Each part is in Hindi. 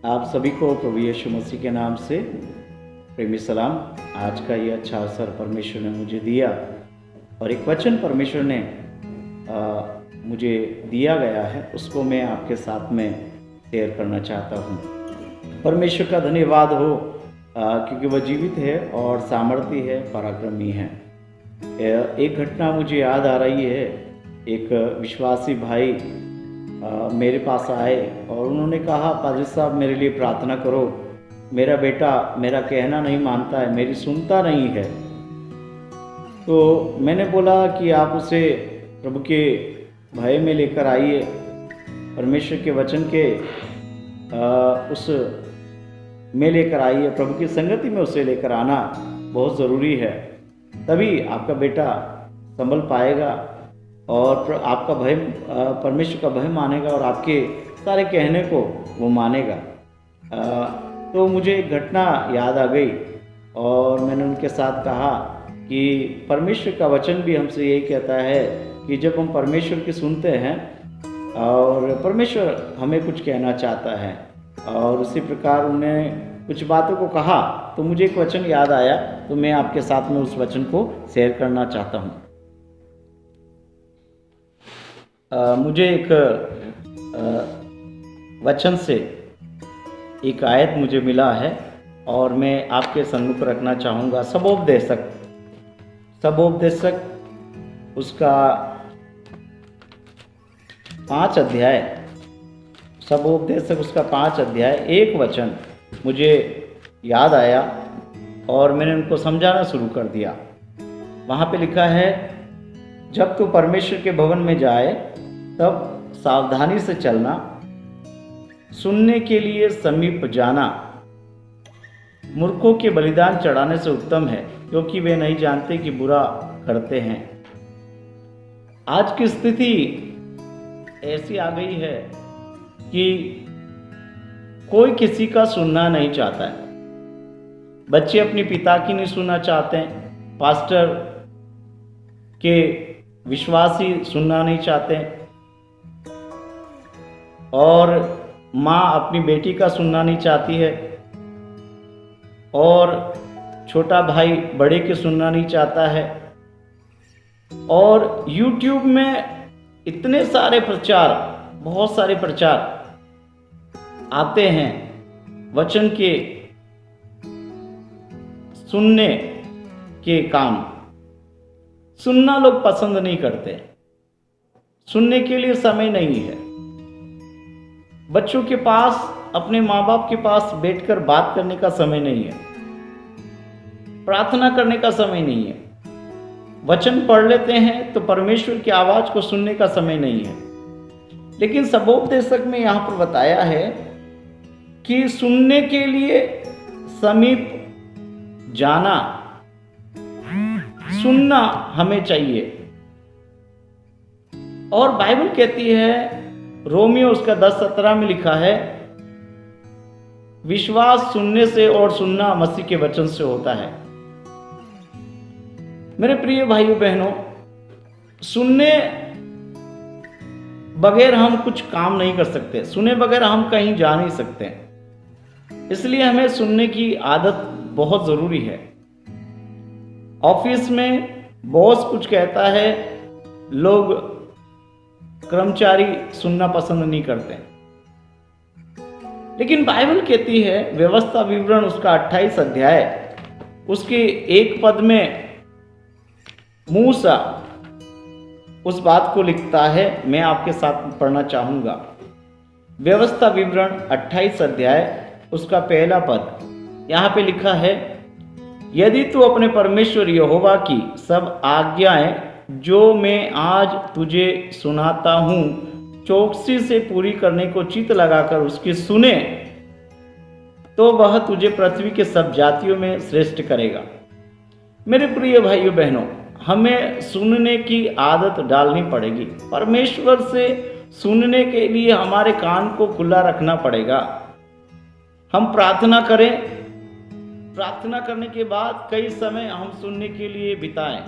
आप सभी को प्रभु यीशु मसीह के नाम से प्रेमी सलाम। आज का ये अच्छा अवसर परमेश्वर ने मुझे दिया और एक वचन परमेश्वर ने मुझे दिया गया है, उसको मैं आपके साथ में शेयर करना चाहता हूँ। परमेश्वर का धन्यवाद हो क्योंकि वह जीवित है और सामर्थ्य है, पराक्रमी है। एक घटना मुझे याद आ रही है। एक विश्वासी भाई मेरे पास आए और उन्होंने कहा, पादरी साहब मेरे लिए प्रार्थना करो, मेरा बेटा मेरा कहना नहीं मानता है, मेरी सुनता नहीं है। तो मैंने बोला कि आप उसे प्रभु के भय में लेकर आइए, परमेश्वर के वचन के उस में लेकर आइए, प्रभु की संगति में उसे लेकर आना बहुत ज़रूरी है, तभी आपका बेटा संभल पाएगा और आपका भय, परमेश्वर का भय मानेगा और आपके सारे कहने को वो मानेगा। तो मुझे एक घटना याद आ गई और मैंने उनके साथ कहा कि परमेश्वर का वचन भी हमसे यही कहता है कि जब हम परमेश्वर की सुनते हैं और परमेश्वर हमें कुछ कहना चाहता है, और उसी प्रकार उन्हें कुछ बातों को कहा तो मुझे एक वचन याद आया, तो मैं आपके साथ में उस वचन को शेयर करना चाहता हूँ। मुझे एक वचन से एक आयत मुझे मिला है और मैं आपके सम्मुख रखना चाहूँगा। सबोपदेशक उसका 5 अध्याय, सबोपदेशक उसका 5 अध्याय 1 वचन मुझे याद आया और मैंने उनको समझाना शुरू कर दिया। वहाँ पे लिखा है, जब तू परमेश्वर के भवन में जाए तब सावधानी से चलना, सुनने के लिए समीप जाना मूर्खों के बलिदान चढ़ाने से उत्तम है, क्योंकि वे नहीं जानते कि बुरा करते हैं। आज की स्थिति ऐसी आ गई है कि कोई किसी का सुनना नहीं चाहता है। बच्चे अपने पिता की नहीं सुनना चाहते हैं, पास्टर के विश्वासी सुनना नहीं चाहते हैं, और माँ अपनी बेटी का सुनना नहीं चाहती है, और छोटा भाई बड़े के सुनना नहीं चाहता है। और YouTube में इतने सारे प्रचार, बहुत सारे प्रचार आते हैं वचन के सुनने के काम, सुनना लोग पसंद नहीं करते, सुनने के लिए समय नहीं है। बच्चों के पास, अपने माँ बाप के पास बैठकर बात करने का समय नहीं है, प्रार्थना करने का समय नहीं है। वचन पढ़ लेते हैं तो परमेश्वर की आवाज़ को सुनने का समय नहीं है। लेकिन सबोपदेशक में यहाँ पर बताया है कि सुनने के लिए समीप जाना, सुनना हमें चाहिए। और बाइबल कहती है, रोमियो उसका 10:17 में लिखा है, विश्वास सुनने से और सुनना मसीह के वचन से होता है। मेरे प्रिय भाइयों बहनों, सुनने बगैर हम कुछ काम नहीं कर सकते, सुने बगैर हम कहीं जा नहीं सकते, इसलिए हमें सुनने की आदत बहुत ज़रूरी है। ऑफिस में बॉस कुछ कहता है, लोग कर्मचारी सुनना पसंद नहीं करते, लेकिन बाइबल कहती है, व्यवस्था विवरण उसका 28 अध्याय उसके 1 पद में मूसा उस बात को लिखता है, मैं आपके साथ पढ़ना चाहूँगा। व्यवस्था विवरण 28 अध्याय उसका 1 पद, यहाँ पे लिखा है, यदि तू अपने परमेश्वर यहोवा की सब आज्ञाएं जो मैं आज तुझे सुनाता हूँ चौकसी से पूरी करने को चित्त लगाकर उसकी सुने, तो वह तुझे पृथ्वी के सब जातियों में श्रेष्ठ करेगा। मेरे प्रिय भाइयों बहनों, हमें सुनने की आदत डालनी पड़ेगी। परमेश्वर से सुनने के लिए हमारे कान को खुला रखना पड़ेगा। हम प्रार्थना करें, प्रार्थना करने के बाद कई समय हम सुनने के लिए बिताएं,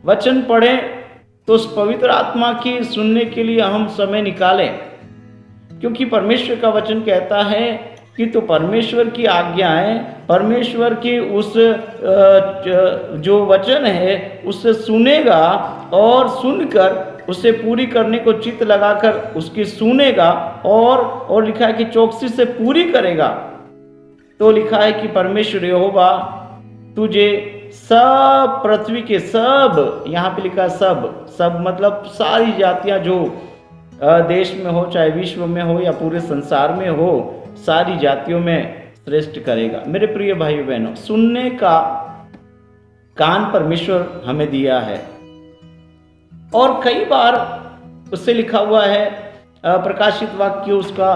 वचन पढ़ें तो उस पवित्र आत्मा की सुनने के लिए हम समय निकालें। क्योंकि परमेश्वर का वचन कहता है कि तो परमेश्वर की आज्ञाएं, परमेश्वर की उस जो वचन है उससे सुनेगा और सुनकर उसे पूरी करने को चित्त लगाकर उसकी सुनेगा और लिखा है कि चौकसी से पूरी करेगा। तो लिखा है कि परमेश्वर यहोवा तुझे सब पृथ्वी के सब, यहाँ पे लिखा सब मतलब सारी जातियां जो देश में हो, चाहे विश्व में हो या पूरे संसार में हो, सारी जातियों में श्रेष्ठ करेगा। मेरे प्रिय भाई बहनों, सुनने का कान परमेश्वर हमें दिया है और कई बार उससे लिखा हुआ है प्रकाशित वाक्य उसका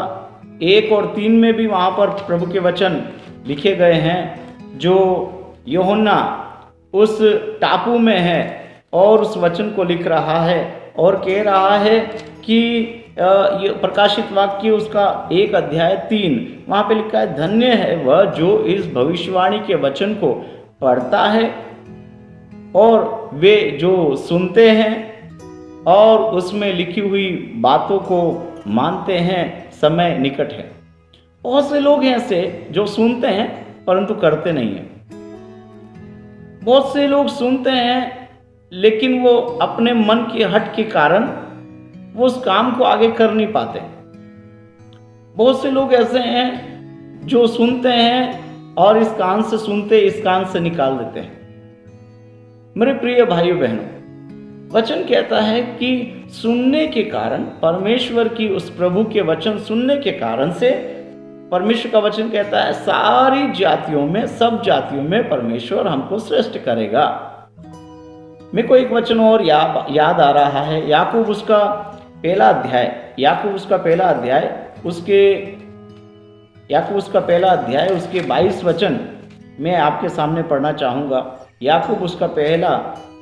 1 और 3 में भी वहाँ पर प्रभु के वचन लिखे गए हैं, जो यूहन्ना उस टापू में है और उस वचन को लिख रहा है और कह रहा है कि ये प्रकाशित वाक्य उसका 1 अध्याय 3 वहाँ पे लिखा है, धन्य है वह जो इस भविष्यवाणी के वचन को पढ़ता है और वे जो सुनते हैं और उसमें लिखी हुई बातों को मानते हैं, समय निकट है। बहुत से लोग हैं ऐसे जो सुनते हैं परंतु करते नहीं हैं। बहुत से लोग सुनते हैं लेकिन वो अपने मन की हट के कारण वो उस काम को आगे कर नहीं पाते। बहुत से लोग ऐसे हैं जो सुनते हैं और इस कान से सुनते इस कान से निकाल देते हैं। मेरे प्रिय भाइयों बहनों, वचन कहता है कि सुनने के कारण, परमेश्वर की उस प्रभु के वचन सुनने के कारण से, परमेश्वर का वचन कहता है सारी जातियों में, सब जातियों में परमेश्वर हमको श्रेष्ठ करेगा। मेरे को एक वचन और याद आ रहा है, याकूब उसका पहला अध्याय उसके 22 वचन मैं आपके सामने पढ़ना चाहूँगा। याकूब उसका पहला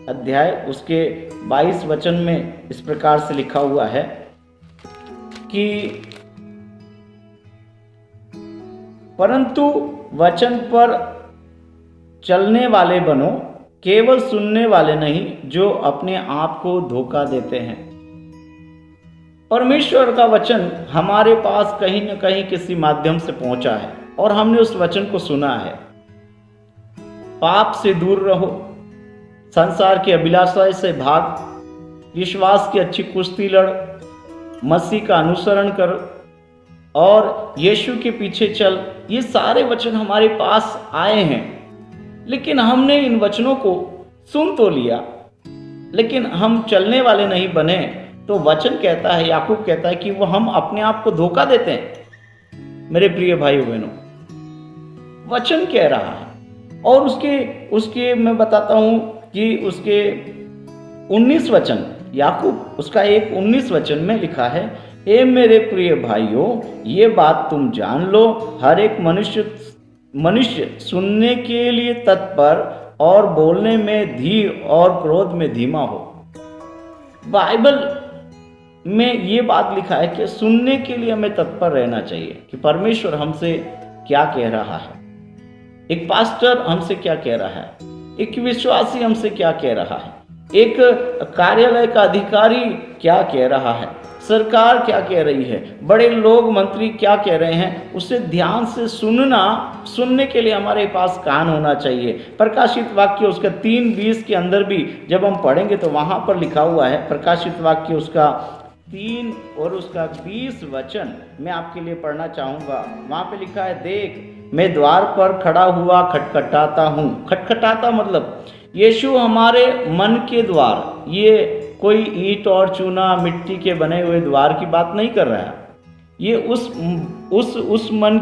अध्याय उसके 22 वचन में इस प्रकार से लिखा हुआ है कि परंतु वचन पर चलने वाले बनो, केवल सुनने वाले नहीं जो अपने आप को धोखा देते हैं। परमेश्वर का वचन हमारे पास कहीं न कहीं किसी माध्यम से पहुंचा है और हमने उस वचन को सुना है। पाप से दूर रहो, संसार की अभिलाषा से भाग, विश्वास की अच्छी कुश्ती लड़, मसीह का अनुसरण कर और यीशु के पीछे चल। ये सारे वचन हमारे पास आए हैं, लेकिन हमने इन वचनों को सुन तो लिया लेकिन हम चलने वाले नहीं बने। तो वचन कहता है, याकूब कहता है कि वो हम अपने आप को धोखा देते हैं। मेरे प्रिय भाइयों बहनों, वचन कह रहा है और उसके मैं बताता हूं कि उसके 19 वचन, याकूब उसका 19 वचन में लिखा है, हे मेरे प्रिय भाइयों, ये बात तुम जान लो, हर एक मनुष्य सुनने के लिए तत्पर और बोलने में धीर और क्रोध में धीमा हो। बाइबल में ये बात लिखा है कि सुनने के लिए हमें तत्पर रहना चाहिए कि परमेश्वर हमसे क्या कह रहा है, एक पास्टर हमसे क्या कह रहा है, एक विश्वासी हमसे क्या कह रहा है, एक कार्यालय का अधिकारी क्या कह रहा है, सरकार क्या कह रही है, बड़े लोग मंत्री क्या कह रहे हैं, उसे ध्यान से सुनने के लिए हमारे पास कान होना चाहिए। प्रकाशित वाक्य उसका 3:20 के अंदर भी जब हम पढ़ेंगे तो वहाँ पर लिखा हुआ है, प्रकाशित वाक्य उसका 3 और उसका 20 वचन मैं आपके लिए पढ़ना चाहूँगा। वहाँ पे लिखा है, देख मैं द्वार पर खड़ा हुआ खटखटाता हूँ। खटखटाता मतलब यीशु हमारे मन के द्वार, ये कोई ईंट और चूना मिट्टी के बने हुए द्वार की बात नहीं कर रहा है, ये उस मन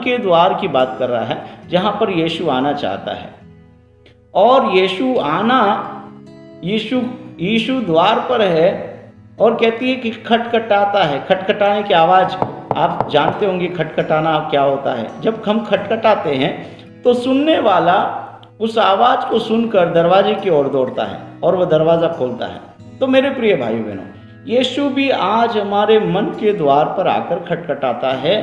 के द्वार की बात कर रहा है जहाँ पर यीशु आना चाहता है। और यीशु द्वार पर है और कहती है कि खटखटाता है। खटखटाने की आवाज़ आप जानते होंगे, खटखटाना क्या होता है। जब हम खटखटाते हैं तो सुनने वाला उस आवाज़ को सुनकर दरवाजे की ओर दौड़ता है और वह दरवाज़ा खोलता है। तो मेरे प्रिय भाई बहनों, यीशु भी आज हमारे मन के द्वार पर आकर खटखटाता है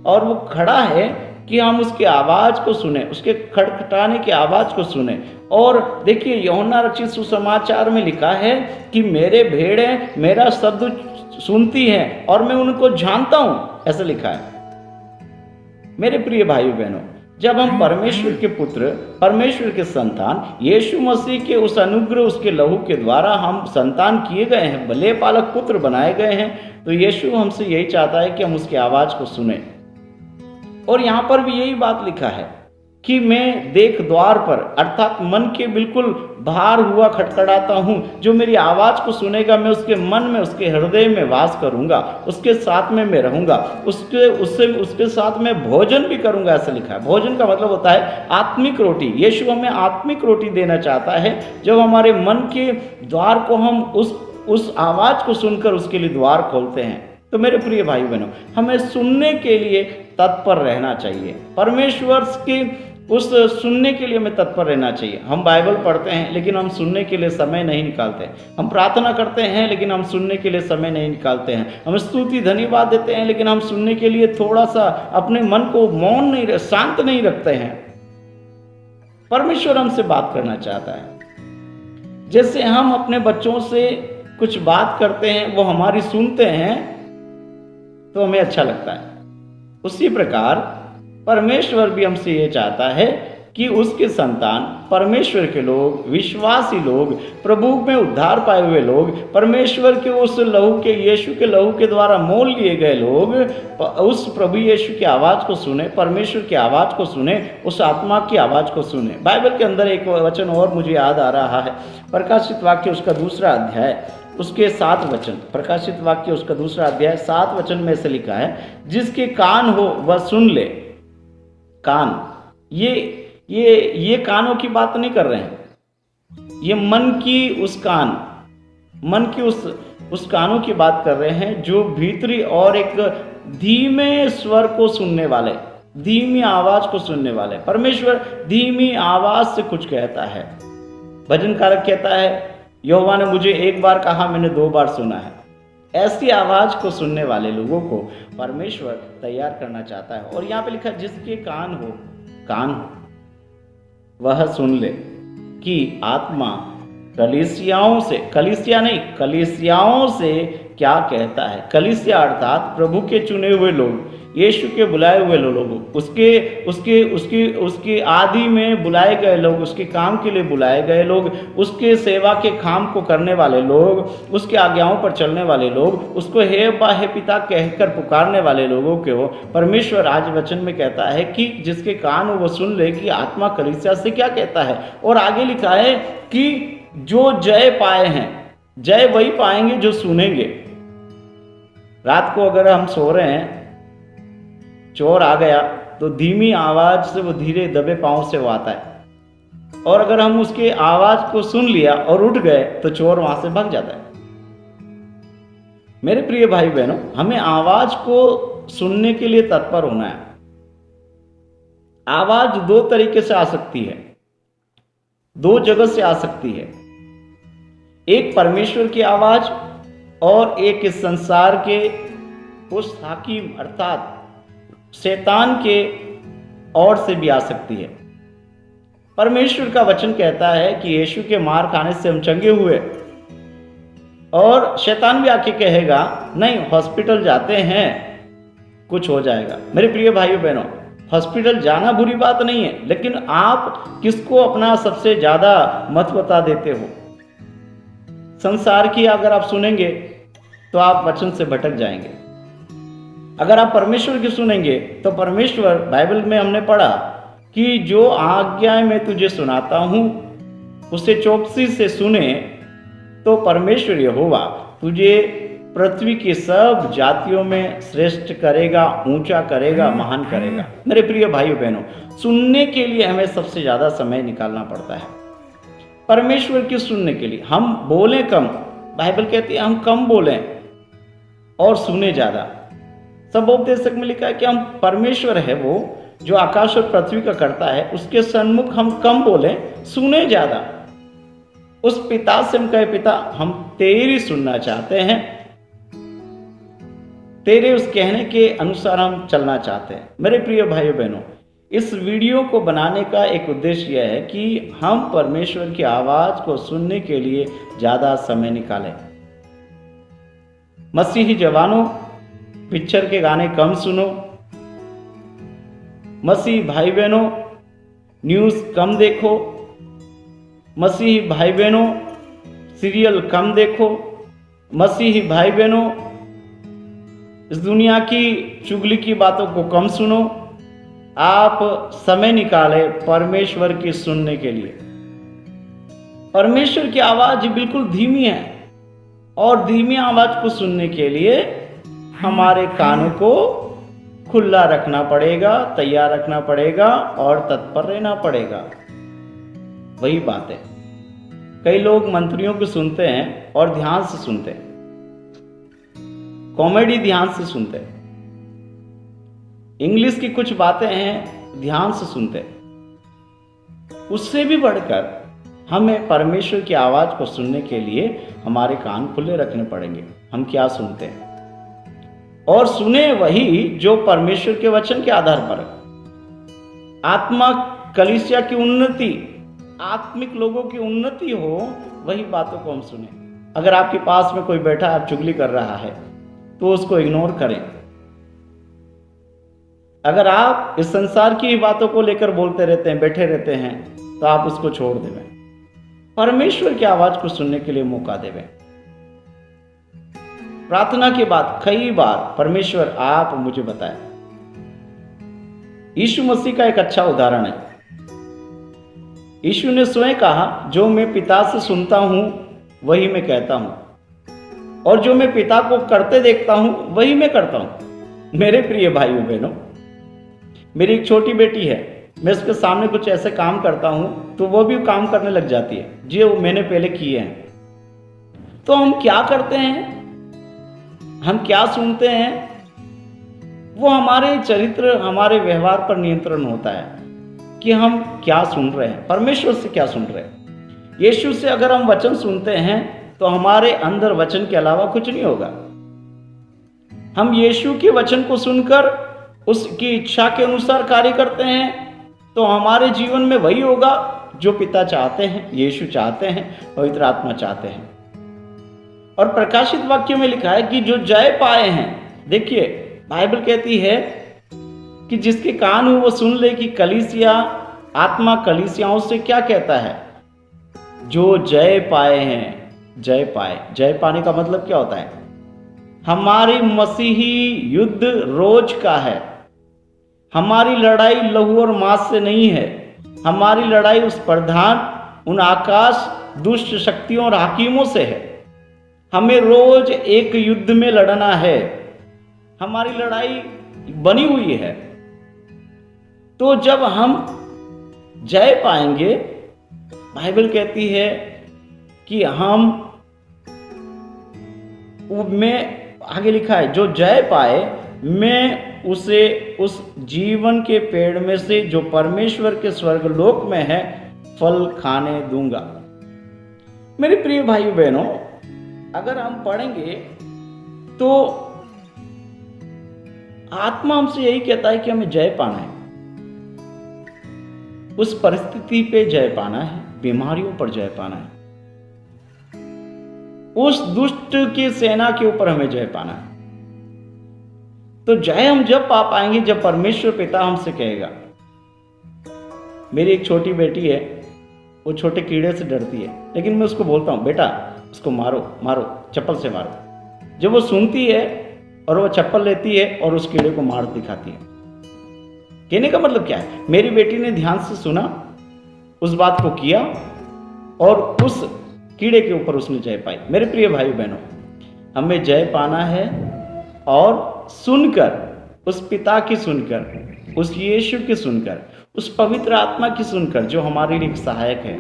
और वो खड़ा है कि हम उसकी आवाज़ को सुने, उसके खटखटाने की आवाज़ को सुने। और देखिए, यूहन्ना रचित सुसमाचार में लिखा है कि मेरे भेड़ हैं, मेरा शब्द सुनती हैं और मैं उनको जानता हूं, ऐसा लिखा है। मेरे प्रिय भाइयों बहनों, जब हम परमेश्वर के पुत्र, परमेश्वर के संतान, यीशु मसीह के उस अनुग्रह, उसके लहू के द्वारा हम संतान किए गए हैं, भले पालक पुत्र बनाए गए हैं, तो यीशु हमसे यही चाहता है कि हम उसकी आवाज़ को सुने। और यहाँ पर भी यही बात लिखा है कि मैं देख द्वार पर, अर्थात मन के बिल्कुल बाहर हुआ खटखटाता हूँ। जो मेरी आवाज़ को सुनेगा, मैं उसके मन में, उसके हृदय में वास करूँगा, उसके साथ में मैं रहूँगा, उसके साथ में भोजन भी करूँगा, ऐसा लिखा है। भोजन का मतलब होता है आत्मिक रोटी। यीशु हमें आत्मिक रोटी देना चाहता है। जब हमारे मन के द्वार को हम उस आवाज़ को सुनकर उसके लिए द्वार खोलते हैं, तो मेरे प्रिय भाई बहनों, हमें सुनने के लिए तत्पर रहना चाहिए। परमेश्वर के उस सुनने के लिए हमें तत्पर रहना चाहिए। हम बाइबल पढ़ते हैं लेकिन हम सुनने के लिए समय नहीं निकालते। हम प्रार्थना करते हैं लेकिन हम सुनने के लिए समय नहीं निकालते हैं। हम स्तुति धन्यवाद देते हैं लेकिन हम सुनने के लिए थोड़ा सा अपने मन को मौन नहीं, शांत नहीं रखते हैं। परमेश्वर हमसे बात करना चाहता है। जैसे हम अपने बच्चों से कुछ बात करते हैं, वो हमारी सुनते हैं तो हमें अच्छा लगता है। उसी प्रकार परमेश्वर भी हमसे ये चाहता है कि उसके संतान, परमेश्वर के लोग, विश्वासी लोग, प्रभु में उद्धार पाए हुए लोग, परमेश्वर के उस लहू के, यीशु के लहू के द्वारा मोल लिए गए लोग उस प्रभु यीशु की आवाज़ को सुने, परमेश्वर की आवाज़ को सुने, उस आत्मा की आवाज़ को सुने। बाइबल के अंदर एक वचन और मुझे याद आ रहा है, प्रकाशित वाक्य उसका 2 अध्याय, उसके 7 वचन। प्रकाशित वाक्य उसका 2 अध्याय 7 वचन में से लिखा है, जिसके कान हो वह सुन ले। कान, ये कानों की बात नहीं कर रहे हैं, ये मन की उस कान, मन की उस कानों की बात कर रहे हैं जो भीतरी और एक धीमे स्वर को सुनने वाले, धीमी आवाज को सुनने वाले। परमेश्वर धीमी आवाज से कुछ कहता है। भजनकारक कहता है, यहोवा ने मुझे एक बार कहा, मैंने 2 बार सुना है। ऐसी आवाज को सुनने वाले लोगों को परमेश्वर तैयार करना चाहता है। और यहाँ पे लिखा, जिसके कान हो वह सुन ले कि आत्मा कलीसियाओं से, कलीसिया नहीं, कलीसियाओं से क्या कहता है। कलीसिया अर्थात प्रभु के चुने हुए लोग, यीशु के बुलाए हुए लोग, उसके आदि में बुलाए गए लोग, उसके काम के लिए बुलाए गए लोग, उसके सेवा के काम को करने वाले लोग, उसके आज्ञाओं पर चलने वाले लोग, उसको हे अब्बा हे पिता कहकर पुकारने वाले लोगों के हो परमेश्वर आज वचन में कहता है कि जिसके कान हो वो सुन ले कि आत्मा कलीसिया से क्या कहता है। और आगे लिखा है कि जो जय पाए हैं, जय वही पाएंगे जो सुनेंगे। रात को अगर हम सो रहे हैं, चोर आ गया तो धीमी आवाज से वो धीरे दबे पांव से वो आता है, और अगर हम उसके आवाज को सुन लिया और उठ गए तो चोर वहां से भाग जाता है। मेरे प्रिय भाई बहनों, हमें आवाज को सुनने के लिए तत्पर होना है। आवाज 2 तरीके से आ सकती है, 2 जगह से आ सकती है। एक परमेश्वर की आवाज और एक इस संसार के उस हाकिम अर्थात शैतान के ओर से भी आ सकती है। परमेश्वर का वचन कहता है कि यीशु के मार खाने से हम चंगे हुए, और शैतान भी आके कहेगा नहीं, हॉस्पिटल जाते हैं कुछ हो जाएगा। मेरे प्रिय भाइयों बहनों, हॉस्पिटल जाना बुरी बात नहीं है, लेकिन आप किसको अपना सबसे ज्यादा महत्वता देते हो? संसार की अगर आप सुनेंगे तो आप वचन से भटक जाएंगे। अगर आप परमेश्वर की सुनेंगे तो परमेश्वर, बाइबल में हमने पढ़ा कि जो आज्ञाएं मैं तुझे सुनाता हूं उसे चौकसी से सुने तो परमेश्वर यहोवा तुझे पृथ्वी की सब जातियों में श्रेष्ठ करेगा, ऊंचा करेगा, महान करेगा। मेरे प्रिय भाइयों बहनों, सुनने के लिए हमें सबसे ज्यादा समय निकालना पड़ता है। परमेश्वर की सुनने के लिए हम बोलें कम, बाइबल कहती है हम कम बोलें और सुने ज्यादा। सब उपदेशक में लिखा है कि हम, परमेश्वर है वो जो आकाश और पृथ्वी का करता है, उसके सन्मुख हम कम बोलें, सुने ज्यादा। उस पिता से हम कहे, पिता हम तेरी सुनना चाहते हैं, तेरे उस कहने के अनुसार हम चलना चाहते हैं। मेरे प्रिय भाइयों बहनों, इस वीडियो को बनाने का एक उद्देश्य यह है कि हम परमेश्वर की आवाज को सुनने के लिए ज्यादा समय निकालें। मसीही जवानों, पिक्चर के गाने कम सुनो। मसीही भाई बहनों, न्यूज़ कम देखो। मसीही भाई बहनों, सीरियल कम देखो। मसीही भाई बहनों, इस दुनिया की चुगली की बातों को कम सुनो। आप समय निकालें परमेश्वर की सुनने के लिए। परमेश्वर की आवाज बिल्कुल धीमी है और धीमी आवाज को सुनने के लिए हमारे कानों को खुला रखना पड़ेगा, तैयार रखना पड़ेगा और तत्पर रहना पड़ेगा। वही बात है। कई लोग मंत्रियों को सुनते हैं और ध्यान से सुनते हैं, कॉमेडी ध्यान से सुनते हैं, इंग्लिश की कुछ बातें हैं ध्यान से सुनते हैं। उससे भी बढ़कर हमें परमेश्वर की आवाज को सुनने के लिए हमारे कान खुले रखने पड़ेंगे। हम क्या सुनते हैं और सुने वही जो परमेश्वर के वचन के आधार पर आत्मा कलीसिया की उन्नति, आत्मिक लोगों की उन्नति हो, वही बातों को हम सुने। अगर आपके पास में कोई बैठा आप चुगली कर रहा है तो उसको इग्नोर करें। अगर आप इस संसार की बातों को लेकर बोलते रहते हैं, बैठे रहते हैं, तो आप उसको छोड़ देवें। परमेश्वर की आवाज को सुनने के लिए मौका देवें। प्रार्थना के बाद कई बार परमेश्वर आप मुझे बताएं। यीशु मसीह का एक अच्छा उदाहरण है। यीशु ने स्वयं कहा, जो मैं पिता से सुनता हूं वही मैं कहता हूं, और जो मैं पिता को करते देखता हूं वही मैं करता हूं। मेरे प्रिय भाइयों बहनों, मेरी एक छोटी बेटी है, मैं उसके सामने कुछ ऐसे काम करता हूं तो वो भी काम करने लग जाती है जो मैंने पहले किए हैं। तो हम क्या करते हैं, हम क्या सुनते हैं, वो हमारे चरित्र, हमारे व्यवहार पर नियंत्रण होता है कि हम क्या सुन रहे हैं, परमेश्वर से क्या सुन रहे हैं। यीशु से अगर हम वचन सुनते हैं तो हमारे अंदर वचन के अलावा कुछ नहीं होगा। हम यीशु के वचन को सुनकर उसकी इच्छा के अनुसार कार्य करते हैं तो हमारे जीवन में वही होगा जो पिता चाहते हैं, यीशु चाहते हैं, पवित्र आत्मा चाहते हैं। और प्रकाशित वाक्य में लिखा है कि जो जय पाए हैं, देखिए बाइबल कहती है कि जिसके कान हो वो सुन ले कि कलीसिया, आत्मा कलीसियाओं से क्या कहता है। जो जय पाए हैं, जय पाए, जय पाने का मतलब क्या होता है? हमारी मसीही युद्ध रोज का है। हमारी लड़ाई लहू और मांस से नहीं है। हमारी लड़ाई उस प्रधान, उन आकाश दुष्ट शक्तियों और हाकिमों से है। हमें रोज एक युद्ध में लड़ना है। हमारी लड़ाई बनी हुई है। तो जब हम जय पाएंगे, बाइबल कहती है कि हम, में आगे लिखा है, जो जय पाए मैं उसे उस जीवन के पेड़ में से जो परमेश्वर के स्वर्ग लोक में है फल खाने दूंगा। मेरे प्रिय भाइयों बहनों, अगर हम पढ़ेंगे तो आत्मा हमसे यही कहता है कि हमें जय पाना है, उस परिस्थिति पे जय पाना है, बीमारियों पर जय पाना है, उस दुष्ट की सेना के ऊपर हमें जय पाना है। तो जय हम जब पा पाएंगे जब परमेश्वर पिता हमसे कहेगा। मेरी एक छोटी बेटी है, वो छोटे कीड़े से डरती है, लेकिन मैं उसको बोलता हूँ, बेटा उसको मारो मारो, चप्पल से मारो। जब वो सुनती है और वो चप्पल लेती है और उस कीड़े को मार दिखाती है। कहने का मतलब क्या है? मेरी बेटी ने ध्यान से सुना, उस बात को किया और उस कीड़े के ऊपर उसने जय पाई। मेरे प्रिय भाई बहनों, हमें जय पाना है और सुनकर, उस पिता की सुनकर, उस यीशु की सुनकर, उस पवित्र आत्मा की सुनकर जो हमारे लिए सहायक है,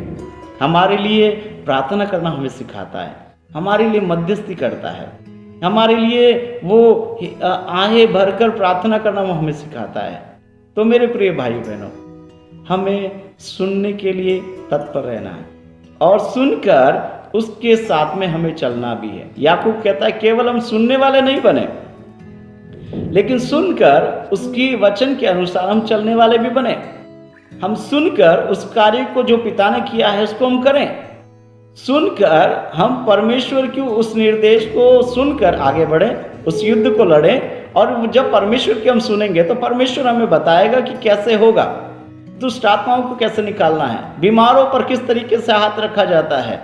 हमारे लिए प्रार्थना करना हमें सिखाता है, हमारे लिए मध्यस्थी करता है, हमारे लिए वो आहें भरकर प्रार्थना करना वो हमें सिखाता है। तो मेरे प्रिय भाई बहनों, हमें सुनने के लिए तत्पर रहना है और सुनकर उसके साथ में हमें चलना भी है। याकूब कहता है केवल हम सुनने वाले नहीं बने, लेकिन सुनकर उसकी वचन के अनुसार हम चलने वाले भी बने। हम सुनकर उस कार्य को जो पिता ने किया है उसको हम करें। सुनकर हम परमेश्वर की उस निर्देश को सुनकर आगे बढ़े, उस युद्ध को लड़े। और जब परमेश्वर की हम सुनेंगे तो परमेश्वर हमें बताएगा कि कैसे होगा, दुष्ट आत्माओं को कैसे निकालना है, बीमारों पर किस तरीके से हाथ रखा जाता है।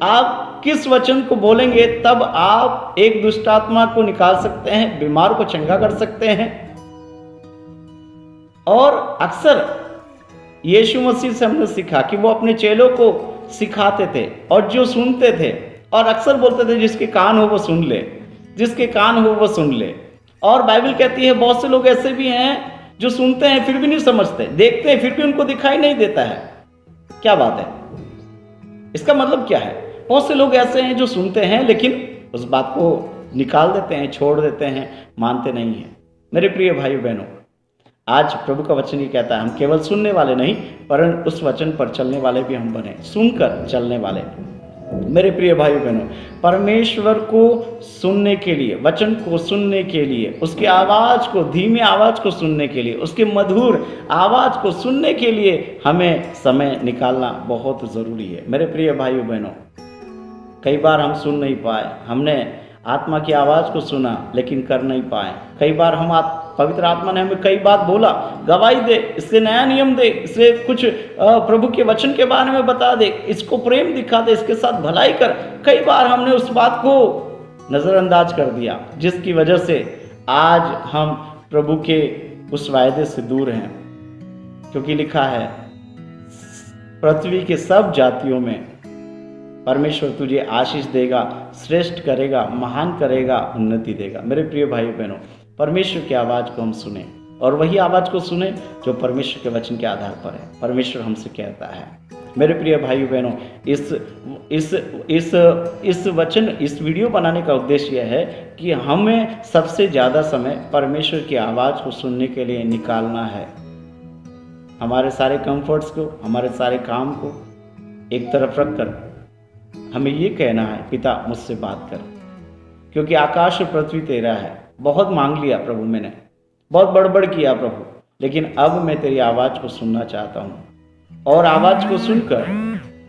आप किस वचन को बोलेंगे तब आप एक दुष्ट आत्मा को निकाल सकते हैं, बीमार को चंगा कर सकते हैं। और अक्सर यीशु मसीह से हमने सीखा कि वो अपने चेलों को सिखाते थे और जो सुनते थे, और अक्सर बोलते थे जिसके कान हो वो सुन ले, जिसके कान हो वो सुन ले। और बाइबल कहती है बहुत से लोग ऐसे भी हैं जो सुनते हैं फिर भी नहीं समझते, देखते हैं फिर भी उनको दिखाई नहीं देता है। क्या बात है, इसका मतलब क्या है? बहुत से लोग ऐसे हैं जो सुनते हैं लेकिन उस बात को निकाल देते हैं, छोड़ देते हैं, मानते नहीं हैं। मेरे प्रिय भाई बहनों, आज प्रभु का वचन ये कहता है हम केवल सुनने वाले नहीं परंतु उस वचन पर चलने वाले भी हम बने, सुनकर चलने वाले। मेरे प्रिय भाई बहनों, परमेश्वर को सुनने के लिए, वचन को सुनने के लिए, उसकी आवाज़ को, धीमी आवाज़ को सुनने के लिए, उसके मधुर आवाज़ को सुनने के लिए हमें समय निकालना बहुत ज़रूरी है। मेरे प्रिय भाई बहनों, कई बार हम सुन नहीं पाए, हमने आत्मा की आवाज़ को सुना लेकिन कर नहीं पाए। कई बार हम पवित्र आत्मा ने हमें कई बात बोला, गवाही दे, इससे नया नियम दे, इससे कुछ प्रभु के वचन के बारे में बता दे, इसको प्रेम दिखा दे, इसके साथ भलाई कर। कई बार हमने उस बात को नज़रअंदाज कर दिया, जिसकी वजह से आज हम प्रभु के उस वायदे से दूर हैं। क्योंकि लिखा है पृथ्वी के सब जातियों में परमेश्वर तुझे आशीष देगा, श्रेष्ठ करेगा, महान करेगा, उन्नति देगा। मेरे प्रिय भाई बहनों, परमेश्वर की आवाज़ को हम सुने और वही आवाज़ को सुने जो परमेश्वर के वचन के आधार पर है। परमेश्वर हमसे कहता है। मेरे प्रिय भाई बहनों, इस वचन, इस वीडियो बनाने का उद्देश्य यह है कि हमें सबसे ज़्यादा समय परमेश्वर की आवाज़ को सुनने के लिए निकालना है। हमारे सारे कंफर्ट्स को, हमारे सारे काम को एक तरफ रखकर हमें ये कहना है, पिता मुझसे बात कर, क्योंकि आकाश और पृथ्वी तेरा है। बहुत मांग लिया प्रभु, मैंने बहुत बड़बड़ किया प्रभु, लेकिन अब मैं तेरी आवाज़ को सुनना चाहता हूँ और आवाज़ को सुनकर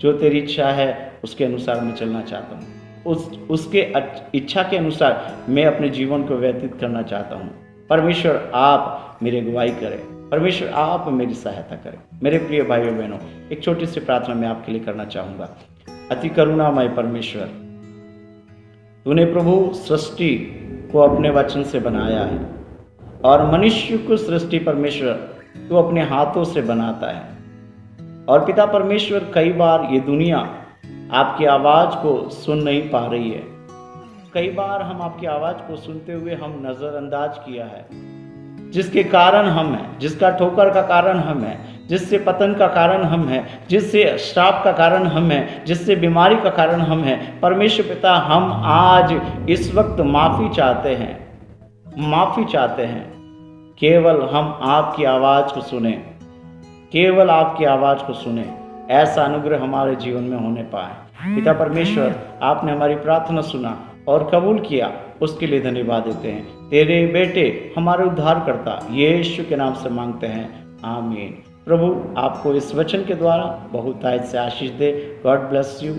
जो तेरी इच्छा है उसके अनुसार मैं चलना चाहता हूँ। उसके इच्छा के अनुसार मैं अपने जीवन को व्यतीत करना चाहता हूँ। परमेश्वर आप मेरी अगुवाई करें, परमेश्वर आप मेरी सहायता करें। मेरे प्रिय भाइयों बहनों, एक छोटी सी प्रार्थना मैं आपके लिए करना चाहूँगा। अति करुणामय परमेश्वर, तूने प्रभु सृष्टि को अपने वचन से बनाया है और मनुष्य को सृष्टि परमेश्वर तू अपने हाथों से बनाता है। और पिता परमेश्वर, कई बार ये दुनिया आपकी आवाज़ को सुन नहीं पा रही है। कई बार हम आपकी आवाज़ को सुनते हुए हम नज़रअंदाज किया है, जिसके कारण हम हैं, जिसका ठोकर का कारण हम हैं, जिससे पतन का कारण हम हैं, जिससे श्राप का कारण हम हैं, जिससे बीमारी का कारण हम हैं। परमेश्वर पिता, हम आज इस वक्त माफ़ी चाहते हैं, माफ़ी चाहते हैं। केवल हम आपकी आवाज़ को सुने, केवल आपकी आवाज़ को सुने, ऐसा अनुग्रह हमारे जीवन में होने पाए। पिता परमेश्वर, आपने हमारी प्रार्थना सुना और कबूल किया, उसके लिए धन्यवाद देते हैं। तेरे बेटे हमारे उद्धारकर्ता यीशु के नाम से मांगते हैं, आमीन। प्रभु आपको इस वचन के द्वारा बहुत आयत से आशीष दे। God bless you.